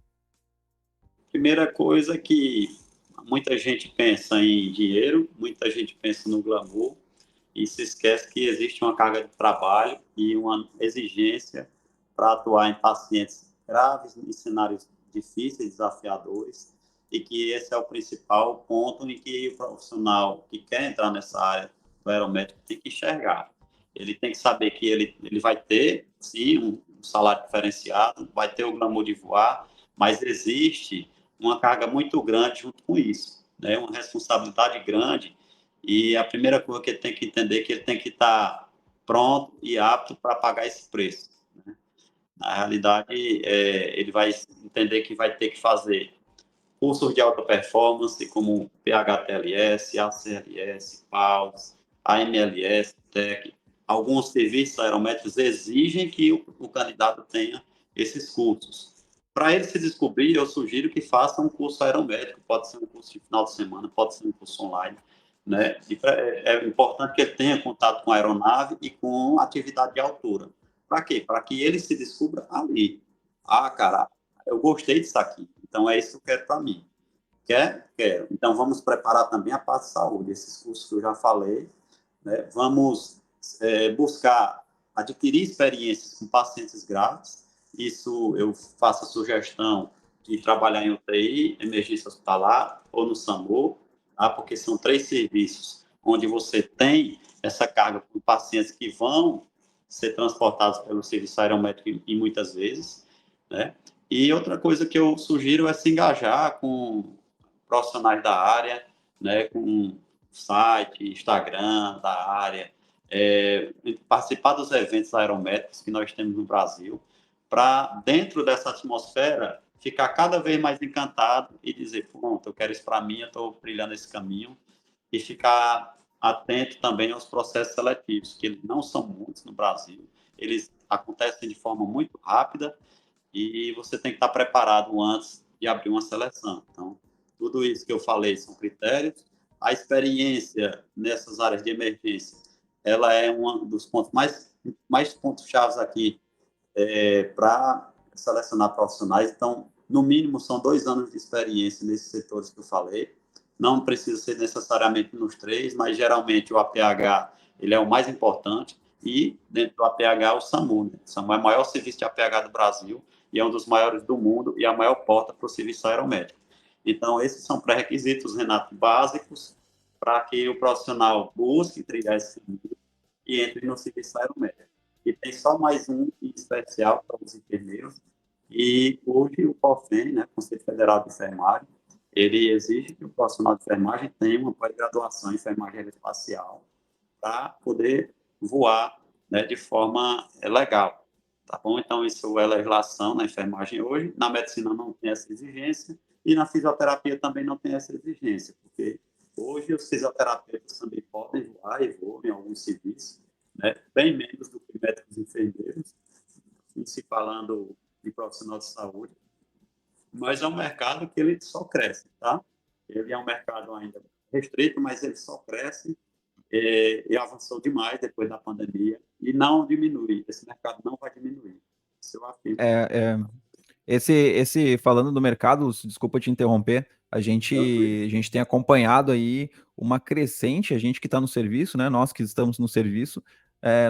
Primeira coisa que muita gente pensa em dinheiro, muita gente pensa no glamour e se esquece que existe uma carga de trabalho e uma exigência para atuar em pacientes graves, em cenários difíceis, desafiadores, e que esse é o principal ponto em que o profissional que quer entrar nessa área do aeromédico tem que enxergar. Ele tem que saber que ele vai ter, sim, um salário diferenciado, vai ter o glamour de voar, mas existe uma carga muito grande junto com isso, né? Uma responsabilidade grande, e a primeira coisa que ele tem que entender é que ele tem que estar pronto e apto para pagar esse preço, né? Na realidade, ele vai entender que vai ter que fazer cursos de alta performance, como PHTLS, ACLS, PAUS, AMLS, TEC. Alguns serviços aerométricos exigem que o candidato tenha esses cursos. Para ele se descobrir, eu sugiro que faça um curso aeromédico, pode ser um curso de final de semana, pode ser um curso online, né? É importante que ele tenha contato com a aeronave e com atividade de altura. Para quê? Para que ele se descubra ali. Ah, cara, eu gostei disso aqui, então é isso que eu quero para mim. Quer? Quero. Então vamos preparar também a parte de saúde, esses cursos que eu já falei, né? Vamos buscar adquirir experiências com pacientes graves. Isso eu faço a sugestão de trabalhar em UTI, emergência hospitalar ou no SAMU, tá? Porque são 3 serviços onde você tem essa carga com pacientes que vão ser transportados pelo serviço aeromédico e muitas vezes, né? E outra coisa que eu sugiro é se engajar com profissionais da área, né? Com site, Instagram da área, participar dos eventos aerométricos que nós temos no Brasil, para, dentro dessa atmosfera, ficar cada vez mais encantado e dizer, pronto, eu quero isso para mim, eu estou brilhando esse caminho, e ficar atento também aos processos seletivos, que eles não são muitos no Brasil, eles acontecem de forma muito rápida e você tem que estar preparado antes de abrir uma seleção. Então, tudo isso que eu falei são critérios. A experiência nessas áreas de emergência, ela é um dos pontos mais pontos chaves aqui para selecionar profissionais. Então, no mínimo, são 2 anos de experiência nesses setores que eu falei. Não precisa ser necessariamente nos 3, mas geralmente o APH ele é o mais importante. E dentro do APH, o SAMU. Né? O SAMU é o maior serviço de APH do Brasil e é um dos maiores do mundo e a maior porta para o serviço aeromédico. Então, esses são pré-requisitos, Renato, básicos para que o profissional busque trilhar esse caminho e entre no serviço aeromédico. E tem só mais um em especial para os enfermeiros. E hoje o COFEN, né, Conselho Federal de Enfermagem, ele exige que o profissional de enfermagem tenha uma pós-graduação em enfermagem aeroespacial para poder voar, né, de forma legal. Tá bom? Então, isso é legislação na enfermagem hoje. Na medicina não tem essa exigência e na fisioterapia também não tem essa exigência, porque hoje os fisioterapeutas também podem voar e voam em alguns serviços, né, bem menos do que médicos e enfermeiros, em se falando de profissional de saúde, mas é um mercado que ele só cresce, tá? Ele é um mercado ainda restrito, mas ele só cresce e avançou demais depois da pandemia e não diminui. Esse mercado não vai diminuir. Isso eu afirmo. É, esse falando do mercado, Lúcio, desculpa te interromper, Tranquilo. a gente tem acompanhado aí uma crescente, a gente que está no serviço, né? Nós que estamos no serviço,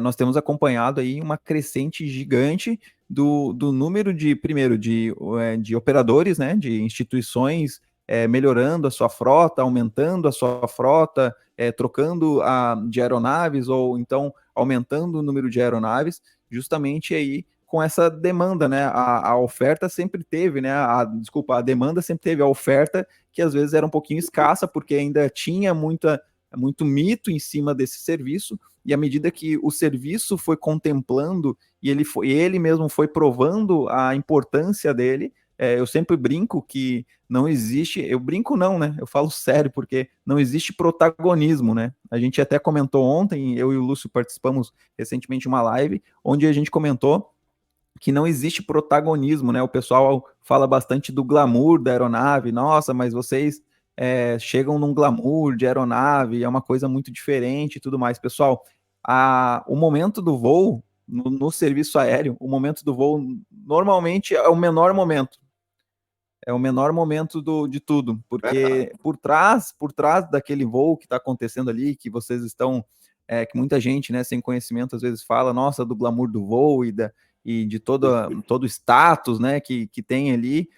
nós temos acompanhado aí uma crescente gigante do número de, primeiro, de operadores, né? De instituições melhorando a sua frota, aumentando a sua frota, trocando de aeronaves, ou então aumentando o número de aeronaves, justamente aí com essa demanda, né? A oferta sempre teve, né? Desculpa, a demanda sempre teve, a oferta que às vezes era um pouquinho escassa, porque ainda tinha muito mito em cima desse serviço, e à medida que o serviço foi contemplando e ele mesmo foi provando a importância dele, eu sempre brinco que não existe, eu brinco não, né? Eu falo sério, porque não existe protagonismo, né? A gente até comentou ontem, eu e o Lúcio participamos recentemente de uma live, onde a gente comentou que não existe protagonismo, né? O pessoal fala bastante do glamour da aeronave. Nossa, mas vocês chegam num glamour de aeronave, é uma coisa muito diferente e tudo mais. Pessoal, o momento do voo, no serviço aéreo, o momento do voo normalmente é o menor momento. É o menor momento de tudo, Verdade. porque por trás daquele voo que está acontecendo ali, que vocês estão, que muita gente, né, sem conhecimento, às vezes fala, nossa, do glamour do voo e de todo o status, né, que tem ali,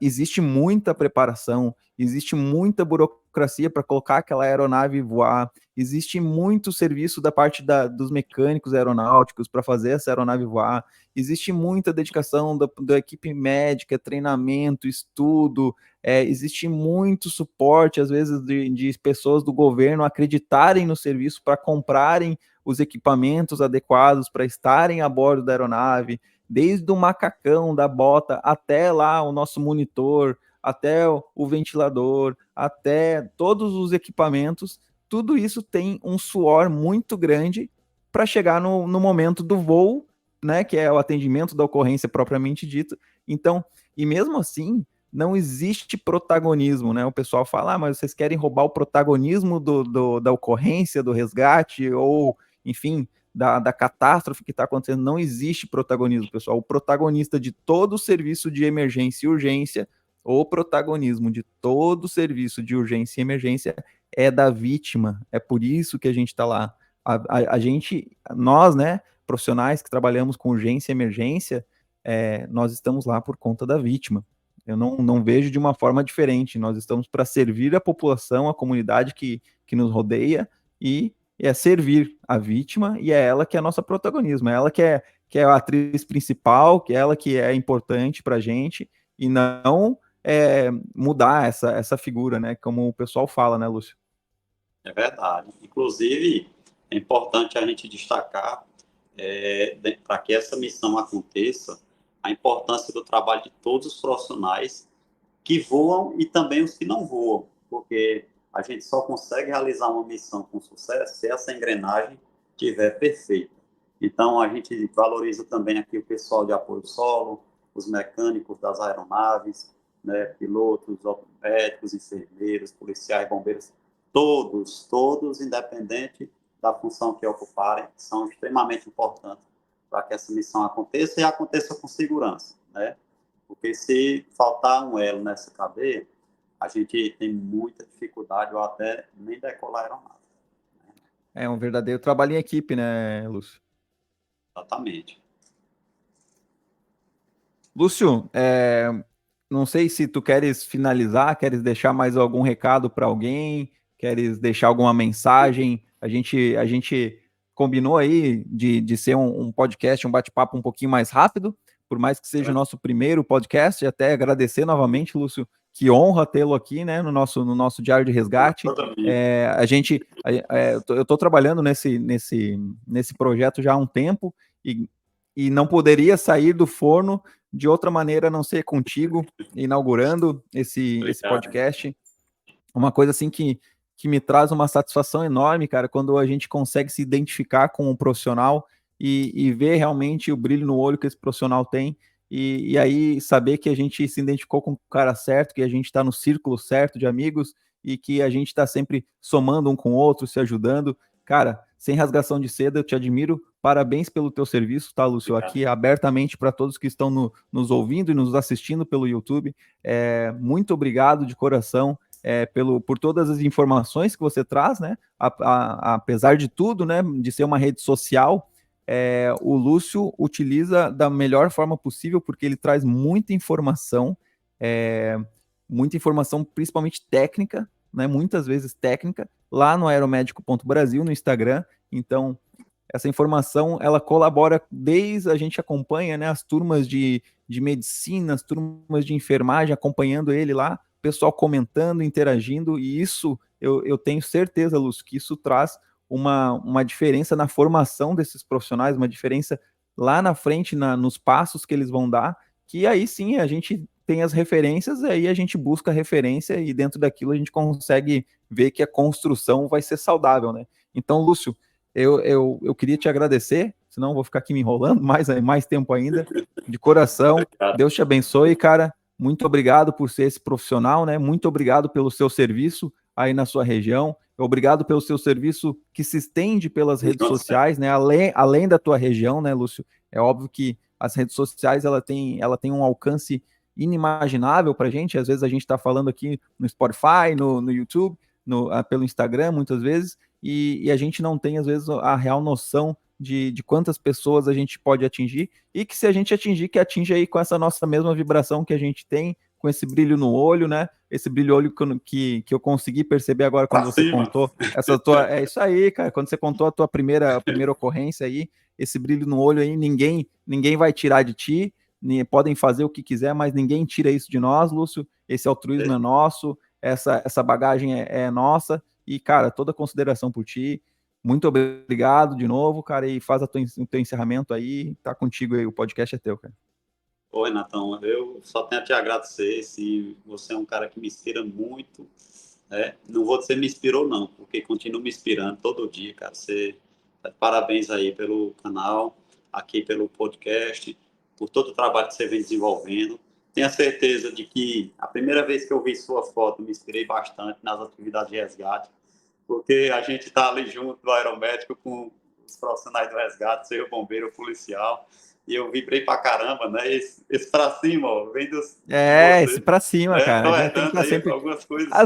existe muita preparação, existe muita burocracia para colocar aquela aeronave voar, existe muito serviço da parte dos mecânicos aeronáuticos para fazer essa aeronave voar, existe muita dedicação da equipe médica, treinamento, estudo, existe muito suporte, às vezes, de pessoas do governo acreditarem no serviço para comprarem os equipamentos adequados para estarem a bordo da aeronave, desde o macacão da bota até lá o nosso monitor, até o ventilador, até todos os equipamentos, tudo isso tem um suor muito grande para chegar no momento do voo, né, que é o atendimento da ocorrência propriamente dito. Então, e mesmo assim, não existe protagonismo, né? O pessoal fala, mas vocês querem roubar o protagonismo da ocorrência, do resgate, ou, enfim, da catástrofe que está acontecendo. Não existe protagonismo, pessoal. O protagonista de todo o serviço de emergência e urgência, o protagonismo de todo o serviço de urgência e emergência é da vítima. É por isso que a gente está lá. A gente, nós, né, profissionais que trabalhamos com urgência e emergência, nós estamos lá por conta da vítima. Eu não vejo de uma forma diferente. Nós estamos para servir a população, a comunidade que nos rodeia e é servir a vítima, e é ela que é a nossa protagonismo, é ela que é a atriz principal, que é ela que é importante para a gente, e não mudar essa figura, né? Como o pessoal fala, né, Lúcio? É verdade. Inclusive, é importante a gente destacar, para que essa missão aconteça, a importância do trabalho de todos os profissionais que voam e também os que não voam, porque a gente só consegue realizar uma missão com sucesso se essa engrenagem estiver perfeita. Então, a gente valoriza também aqui o pessoal de apoio solo, os mecânicos das aeronaves, né, pilotos, médicos, enfermeiros, policiais, bombeiros, todos, independente da função que ocuparem, são extremamente importantes para que essa missão aconteça e aconteça com segurança, né? Porque se faltar um elo nessa cadeia, a gente tem muita dificuldade ou até nem decolar a aeronave. É um verdadeiro trabalho em equipe, né, Lúcio? Exatamente. Lúcio, não sei se tu queres finalizar, queres deixar mais algum recado para alguém, queres deixar alguma mensagem. A gente combinou aí de ser um podcast, um bate-papo um pouquinho mais rápido, por mais que seja o nosso primeiro podcast, e até agradecer novamente, Lúcio, que honra tê-lo aqui, né, no nosso Diário de Resgate. Eu estou trabalhando nesse projeto já há um tempo e não poderia sair do forno de outra maneira a não ser contigo, inaugurando esse podcast. Uma coisa assim que me traz uma satisfação enorme, cara, quando a gente consegue se identificar com um profissional e ver realmente o brilho no olho que esse profissional tem. E aí saber que a gente se identificou com o cara certo, que a gente está no círculo certo de amigos e que a gente está sempre somando um com o outro, se ajudando. Cara, sem rasgação de seda, eu te admiro. Parabéns pelo teu serviço, tá, Lúcio? Obrigado. Aqui abertamente para todos que estão nos ouvindo e nos assistindo pelo YouTube. Muito obrigado de coração. Por todas as informações que você traz, né? Apesar de tudo, né? De ser uma rede social, o Lúcio utiliza da melhor forma possível, porque ele traz muita informação, principalmente técnica, né? Muitas vezes técnica, lá no aeromédico.brasil, no Instagram. Então, essa informação, ela colabora desde a gente acompanha, né, as turmas de medicina, as turmas de enfermagem, acompanhando ele lá, pessoal comentando, interagindo, e isso eu tenho certeza, Lúcio, que isso traz uma diferença na formação desses profissionais, uma diferença lá na frente, nos passos que eles vão dar, que aí sim a gente tem as referências, aí a gente busca a referência e dentro daquilo a gente consegue ver que a construção vai ser saudável, né? Então, Lúcio, eu queria te agradecer, senão eu vou ficar aqui me enrolando mais tempo ainda, de coração. Deus te abençoe, cara. Muito obrigado por ser esse profissional, né? Muito obrigado pelo seu serviço aí na sua região. Obrigado pelo seu serviço que se estende pelas redes sociais, né? Além da tua região, né, Lúcio? É óbvio que as redes sociais ela tem um alcance inimaginável para a gente. Às vezes a gente está falando aqui no Spotify, no YouTube, pelo Instagram, muitas vezes, e a gente não tem, às vezes, a real noção de quantas pessoas a gente pode atingir, e que se a gente atingir, que atinge aí com essa nossa mesma vibração que a gente tem, com esse brilho no olho, né? Esse brilho no olho que eu consegui perceber agora quando você contou essa tua. É isso aí, cara. Quando você contou a tua primeira ocorrência aí, esse brilho no olho aí, ninguém vai tirar de ti. Podem fazer o que quiser, mas ninguém tira isso de nós, Lúcio. Esse altruísmo é nosso, essa bagagem é nossa. E, cara, toda consideração por ti. Muito obrigado de novo, cara, e faz o teu encerramento aí. Tá contigo aí, o podcast é teu, cara. Oi, Natão, eu só tenho a te agradecer, se você é um cara que me inspira muito, né? Não vou dizer me inspirou não, porque continua me inspirando todo dia, cara. Parabéns aí pelo canal, aqui pelo podcast, por todo o trabalho que você vem desenvolvendo. Tenho a certeza de que a primeira vez que eu vi sua foto, me inspirei bastante nas atividades de resgate, porque a gente está ali junto do aeromédico com os profissionais do resgate, seja o bombeiro, o policial, e eu vibrei pra caramba, né? Esse pra cima, ó, vem de Esse você, pra cima, né? cara. Tô A gente tem que herdando estar aí sempre. algumas coisas suas.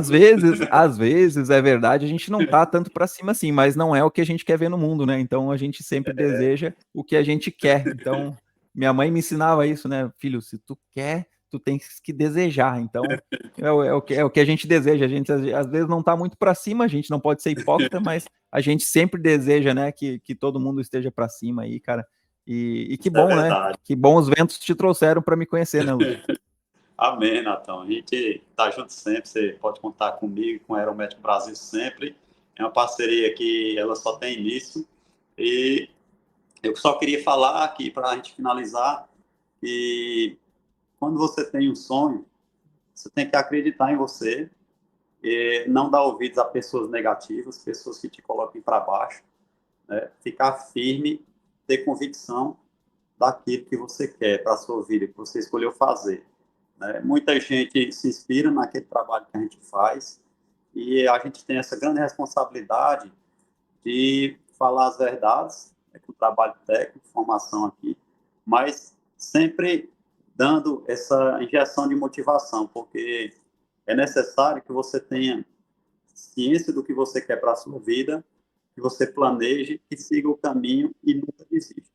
Às vezes, é verdade, a gente não tá tanto pra cima assim, mas não é o que a gente quer ver no mundo, né? Então a gente sempre deseja o que a gente quer. Então, minha mãe me ensinava isso, né? Filho, se tu quer, tu tens que desejar. Então, é o que a gente deseja. A gente às vezes não tá muito pra cima, a gente não pode ser hipócrita, mas a gente sempre deseja, né, que todo mundo esteja pra cima aí, cara. E que Isso é bom, né? verdade. Que bons ventos te trouxeram para me conhecer, né, Lúcio? Amém, Natão. A gente tá junto sempre. Você pode contar comigo, com o Aeromédico Brasil sempre. É uma parceria que ela só tem início. E eu só queria falar aqui, para a gente finalizar, que quando você tem um sonho, você tem que acreditar em você e não dar ouvidos a pessoas negativas, pessoas que te colocam para baixo, né? Ficar firme ter convicção daquilo que você quer para a sua vida, que você escolheu fazer, né? Muita gente se inspira naquele trabalho que a gente faz e a gente tem essa grande responsabilidade de falar as verdades, com o trabalho técnico, formação aqui, mas sempre dando essa injeção de motivação, porque é necessário que você tenha ciência do que você quer para a sua vida, que você planeje e siga o caminho e nunca desista,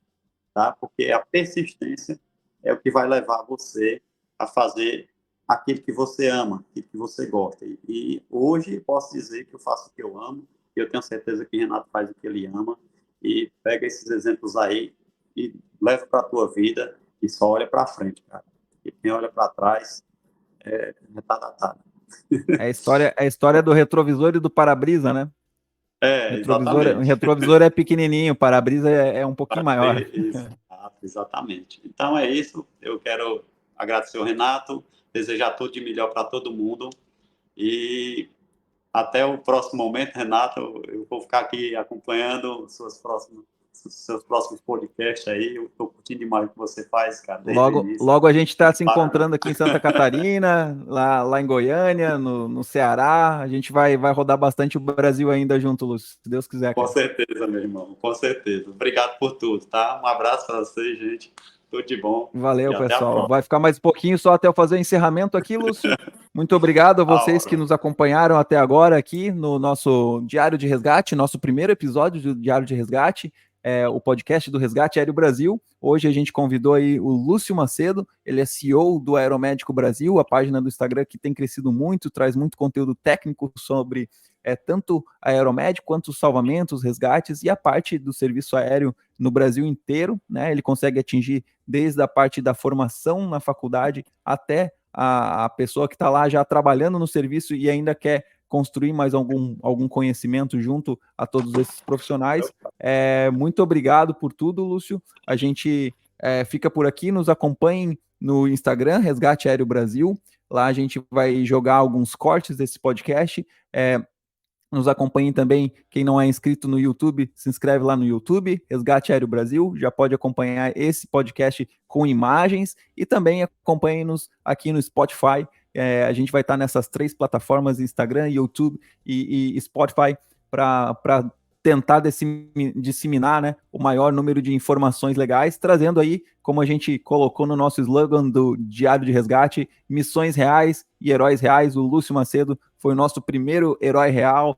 tá? Porque a persistência é o que vai levar você a fazer aquilo que você ama, aquilo que você gosta. E hoje posso dizer que eu faço o que eu amo, e eu tenho certeza que o Renato faz o que ele ama, e pega esses exemplos aí e leva para a tua vida e só olha para frente, cara. E quem olha para trás já está datado. É a história do retrovisor e do para-brisa, né? O retrovisor é pequenininho, o para-brisa é um pouquinho maior. Exatamente. Então é isso. Eu quero agradecer ao Renato, desejar tudo de melhor para todo mundo e até o próximo momento, Renato. Eu vou ficar aqui acompanhando seus próximos podcasts aí. Eu estou curtindo demais o que você faz, cara. Logo a gente está se encontrando aqui em Santa Catarina, lá em Goiânia, no Ceará. A gente vai rodar bastante o Brasil ainda junto, Lúcio, se Deus quiser. Cara. Com certeza, meu irmão, com certeza. Obrigado por tudo, tá? Um abraço para vocês, gente. Tudo de bom. Valeu, pessoal. Vai ficar mais um pouquinho só até eu fazer o encerramento aqui, Lúcio. Muito obrigado a vocês que nos acompanharam até agora aqui no nosso Diário de Resgate, nosso primeiro episódio do Diário de Resgate. O podcast do Resgate Aéreo Brasil. Hoje a gente convidou aí o Lúcio Macedo, ele é CEO do Aeromédico Brasil, a página do Instagram que tem crescido muito, traz muito conteúdo técnico sobre tanto aeromédico quanto os salvamentos, resgates e a parte do serviço aéreo no Brasil inteiro, né? Ele consegue atingir desde a parte da formação na faculdade até a pessoa que está lá já trabalhando no serviço e ainda quer construir mais algum conhecimento junto a todos esses profissionais. Muito obrigado por tudo, Lúcio. A gente fica por aqui, nos acompanhem no Instagram, Resgate Aéreo Brasil. Lá a gente vai jogar alguns cortes desse podcast. Nos acompanhem também, quem não é inscrito no YouTube, se inscreve lá no YouTube, Resgate Aéreo Brasil, já pode acompanhar esse podcast com imagens e também acompanhem-nos aqui no Spotify. A gente vai estar nessas 3 plataformas, Instagram, YouTube e Spotify, para tentar disseminar, né, o maior número de informações legais, trazendo aí, como a gente colocou no nosso slogan do Diário de Resgate, missões reais e heróis reais. O Lúcio Macedo foi o nosso primeiro herói real.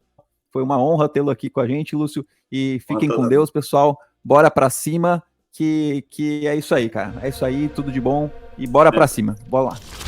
Foi uma honra tê-lo aqui com a gente, Lúcio, e fiquem com Deus, pessoal. Bora para cima, que é isso aí, cara. É isso aí, tudo de bom, e bora para cima. Bora lá.